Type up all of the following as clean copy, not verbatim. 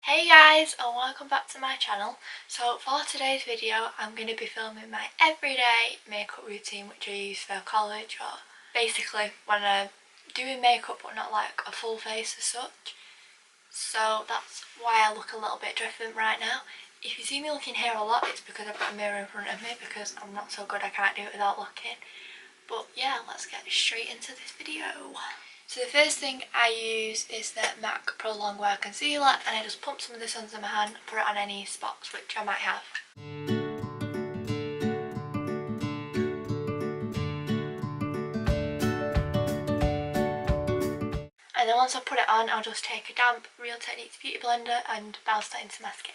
Hey guys, and welcome back to my channel. So for today's video I'm going to be filming my everyday makeup routine which I use for college, or basically when I'm doing makeup but not like a full face as such. So that's why I look a little bit different right now. If you see me looking here a lot, it's because I've got a mirror in front of me because I'm not so good, I can't do it without looking. But yeah, let's get straight into this video. So the first thing I use is the MAC Pro Longwear Concealer, and I just pump some of this onto my hand, put it on any spots which I might have. And then once I put it on, I'll just take a damp Real Techniques Beauty Blender and bounce that into my skin.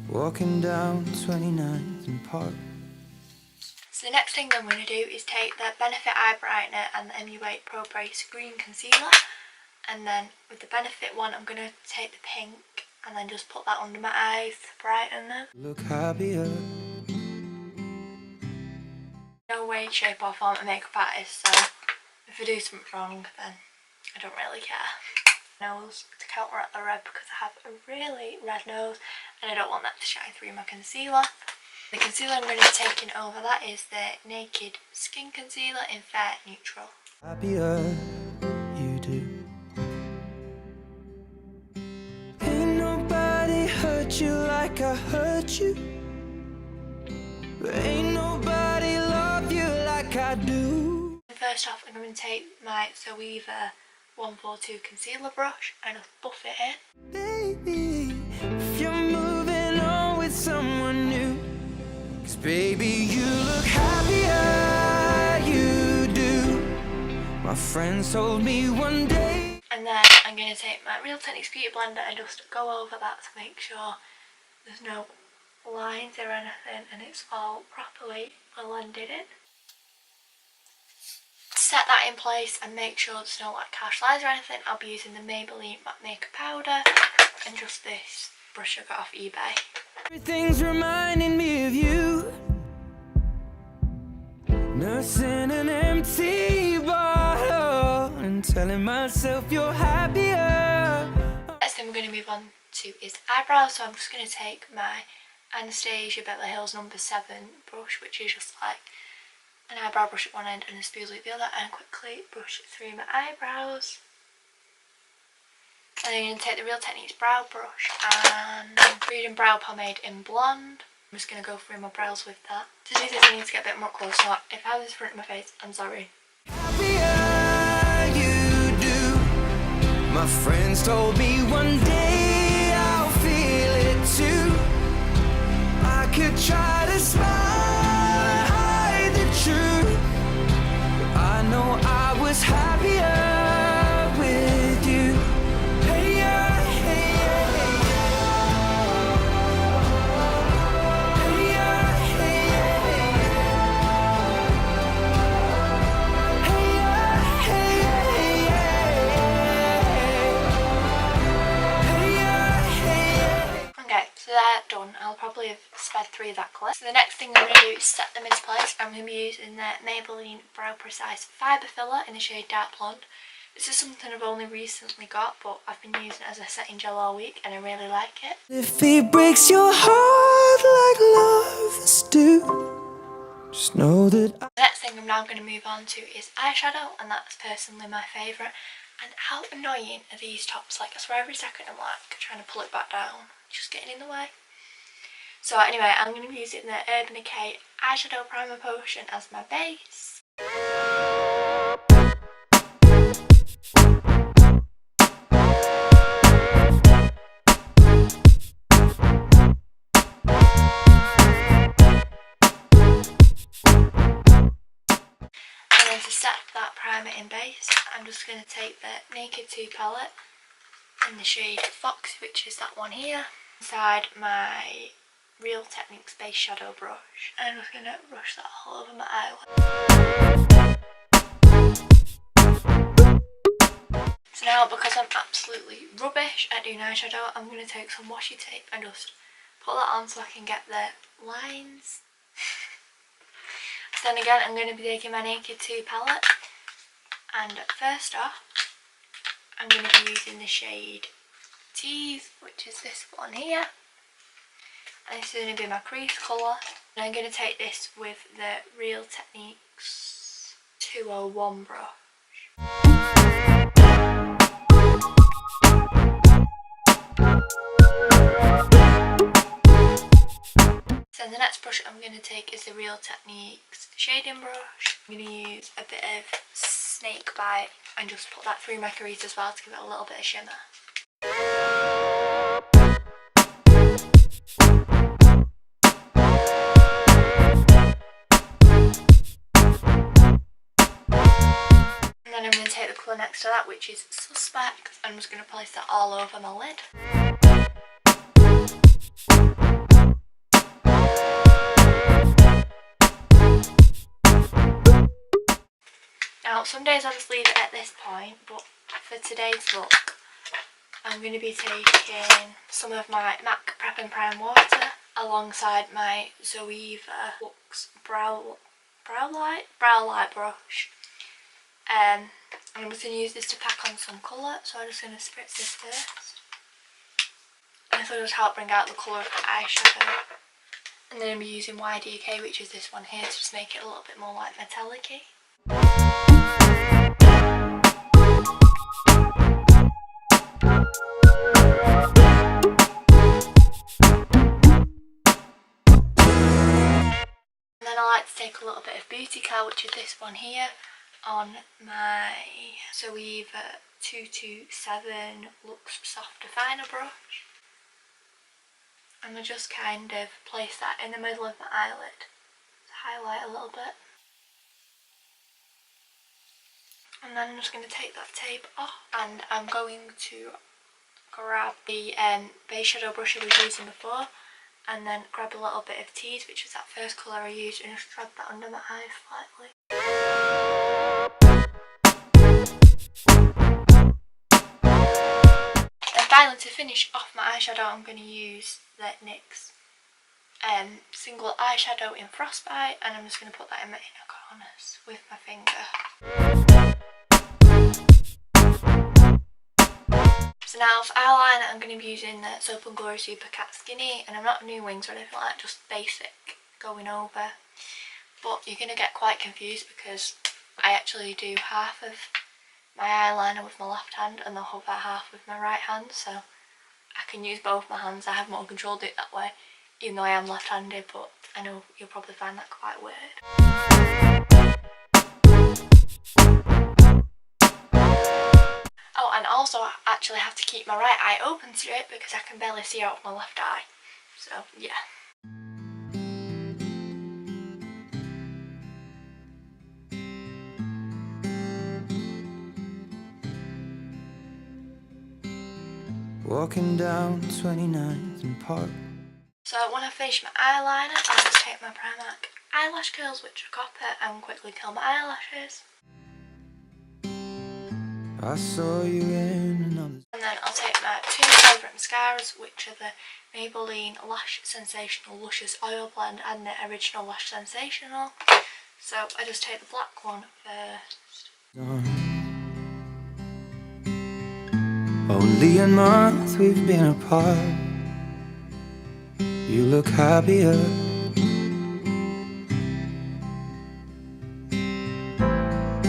Walking down 29th and Park. So the next thing I'm going to do is take the Benefit Eye Brightener and the MU8 Pro Brace Green Concealer, and then with the Benefit one I'm going to take the pink and then just put that under my eyes to brighten them. Look happier. No way, shape or form a makeup artist, so if I do something wrong then I don't really care. Nose to counteract the red because I have a really red nose and I don't want that to shine through my concealer. The concealer I'm going to be taking over that is the Naked Skin Concealer in Fair Neutral. Happier you do. Ain't nobody hurt you like I hurt you. Ain't nobody love you like I do. First off, I'm going to take my Zoeva 142 concealer brush and just buff it in. Baby, if you're moving on with someone new, 'cause baby you look happier, you do. My friends told me one day. And then I'm going to take my Real Techniques Beauty Blender and just go over that to make sure there's no lines or anything and it's all properly blended in. Set that in place and make sure there's no like harsh lines or anything. I'll be using the Maybelline Matte Makeup Powder and just this brush I got off eBay. Everything's reminding me of you, nursing an empty bottle and telling myself you're happier. Next thing we're going to move on to is eyebrows, so I'm just going to take my Anastasia Beverly Hills No. 7 brush, which is just like an eyebrow brush at one end and a spoolie at the other, and quickly brush through my eyebrows. And then I'm going to take the Real Techniques brow brush and Freedom Brow Pomade in Blonde. I'm just going to go through my brows with that. To do this I need to get a bit more close, so if I have this in front of my face, I'm sorry. Happier you do. My friends told me one day I'll feel it too. I could try to smile and hide the truth, but I know I was happier with you. Hey yeah, hey yeah, hey yeah. Hey yeah, hey yeah, hey yeah. Hey yeah, hey yeah, hey yeah. Hey yeah, hey yeah. Okay, so they're done. I'll probably have sped through that clip. So the next thing I'm going to do is set them into place. I'm going to be using the Maybelline Brow Precise Fibre Filler in the shade Dark Blonde. This is something I've only recently got, but I've been using it as a setting gel all week and I really like it. If it breaks your heart like lovers do, just know that The next thing I'm now going to move on to is eyeshadow, and that's personally my favourite. And how annoying are these tops? Like I swear every second I'm like trying to pull it back down, just getting in the way. So anyway, I'm going to be using the Urban Decay Eyeshadow Primer Potion as my base. And then to set that primer in base, I'm just going to take the Naked 2 palette in the shade Foxy, which is that one here, inside my Real Techniques base shadow brush, and I'm just going to brush that all over my eyelid. So now, because I'm absolutely rubbish at doing eyeshadow, I'm going to take some washi tape and just put that on so I can get the lines So then again, I'm going to be taking my Naked 2 palette, and first off, I'm going to be using the shade Tease, which is this one here, and this is going to be my crease colour. And I'm going to take this with the Real Techniques 201 brush. So the next brush I'm going to take is the Real Techniques shading brush. I'm going to use a bit of Snake Bite and just put that through my crease as well to give it a little bit of shimmer. And then I'm going to take the colour next to that, which is Suspect, and I'm just going to place that all over my lid. Now, some days I'll just leave it at this point, but for today's look, I'm going to be taking some of my MAC Prep and Prime Water alongside my Zoeva Lux Brow Light brush. And I'm just going to use this to pack on some colour, so I'm just going to spritz this first. And this will just help bring out the colour of the eyeshadow. And then I'll be using YDK, which is this one here, to just make it a little bit more like metallic-y. And then I like to take a little bit of Beautycal, which is this one here, on my Zoeva 227 Lux Soft Definer brush. And I just kind of place that in the middle of my eyelid to highlight a little bit. And then I'm just going to take that tape off, and I'm going to grab the base shadow brush I was using before, and then grab a little bit of Tease, which was that first colour I used, and just drag that under my eye slightly. And finally, to finish off my eyeshadow, I'm going to use the NYX single eyeshadow in Frostbite, and I'm just going to put that in my inner corners with my finger. So now for eyeliner, I'm going to be using the Soap & Glory Super Cat Skinny, and I'm not new wings or anything like that, just basic going over. But you're going to get quite confused because I actually do half of my eyeliner with my left hand and the other half with my right hand, so I can use both my hands. I have more control to do it that way, even though I am left-handed, but I know you'll probably find that quite weird. Oh, and also I actually have to keep my right eye open straight because I can barely see out of my left eye. So, yeah. Walking down 29th and Park. So when I finish my eyeliner, I'll just take my Primark eyelash curls, which are copper, and quickly curl my eyelashes. I saw you in another. And then I'll take my two favourite mascaras, which are the Maybelline Lash Sensational Luscious Oil Blend and the Original Lash Sensational. So I just take the black one first. Only a month we've been apart. You look happier.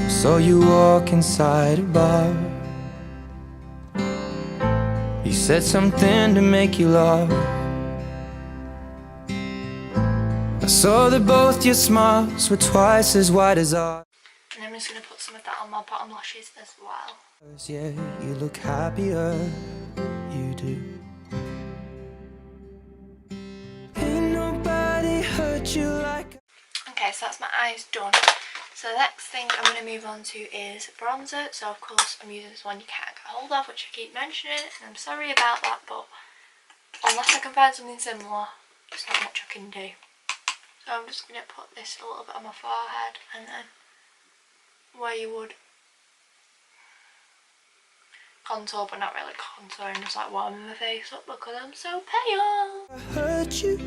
Saw you walk inside a bar. You said something to make you laugh. I saw that both your smiles were twice as wide as ours. And I'm just going to put some of that on my bottom lashes as well. Yeah, you look happier, you do. Ain't nobody hurt you like. Okay, so that's my eyes done. So the next thing I'm going to move on to is bronzer. So of course I'm using this one you can't get hold of, which I keep mentioning, and I'm sorry about that, but unless I can find something similar, there's not much I can do. So I'm just going to put this a little bit on my forehead, and then where you would contour, but not really contour, and just like warming my face up because I'm so pale. I hurt you,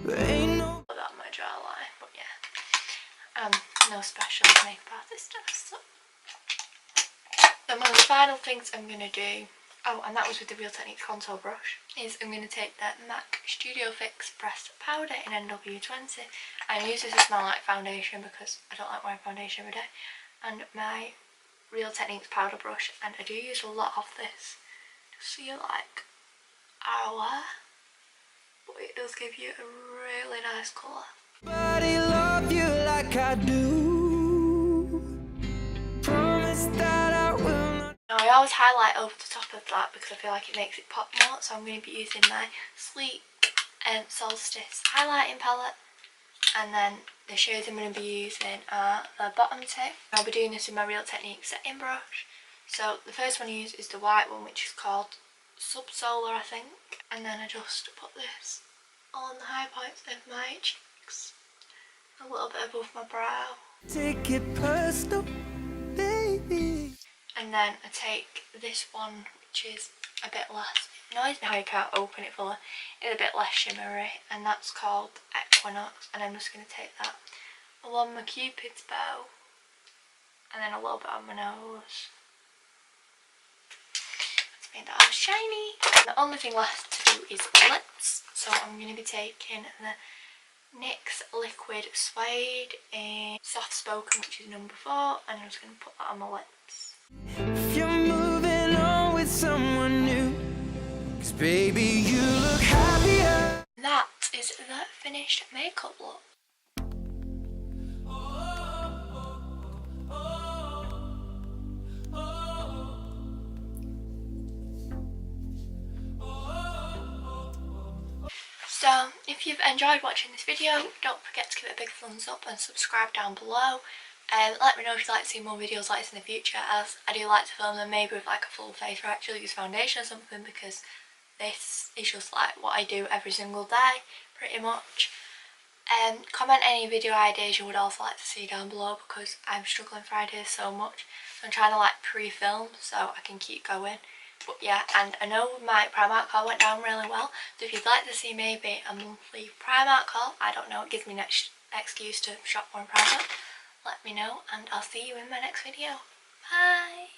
but ain't no. Put that on my jawline, but yeah. no special makeup artist does. So one of the final things I'm going to do, oh, and that was with the Real Techniques contour brush, is I'm going to take the MAC Studio Fix Pressed Powder in NW20 and use this to smell like foundation because I don't like wearing foundation every day, and my Real Techniques powder brush, and I do use a lot of this just so you like our, but it does give you a really nice colour. Nobody love you like I do. Promise that I will not. Now I always highlight over the top of that because I feel like it makes it pop more, so I'm going to be using my Sleek Solstice highlighting palette, and then the shades I'm going to be using are the bottom tip. I'll be doing this with my Real Techniques setting brush. So the first one I use is the white one, which is called Subsolar, I think, and then I just put this on the high points of my cheeks, a little bit above my brow. Take it personal, baby. And then I take this one, which is a bit less, annoys me how you can't open it fully, it's a bit less shimmery, and that's called Equinox, and I'm just going to take that along my Cupid's bow, and then a little bit on my nose to make that all shiny. And the only thing left to do is lips, so I'm going to be taking the NYX Liquid Suede in Soft Spoken, which is number 4, and I'm just going to put that on my lips. If you're moving on with someone new, 'cause baby you look happier. That is the finished makeup look. So if you've enjoyed watching this video, don't forget to give it a big thumbs up and subscribe down below. Let me know if you'd like to see more videos like this in the future, as I do like to film them maybe with like a full face or actually use foundation or something, because this is just like what I do every single day pretty much. Comment any video ideas you would also like to see down below, because I'm struggling for ideas so much, so I'm trying to like pre-film so I can keep going. But yeah, and I know my Primark haul went down really well, so if you'd like to see maybe a monthly Primark haul, I don't know, it gives me an excuse to shop more in Primark, let me know, and I'll see you in my next video. Bye!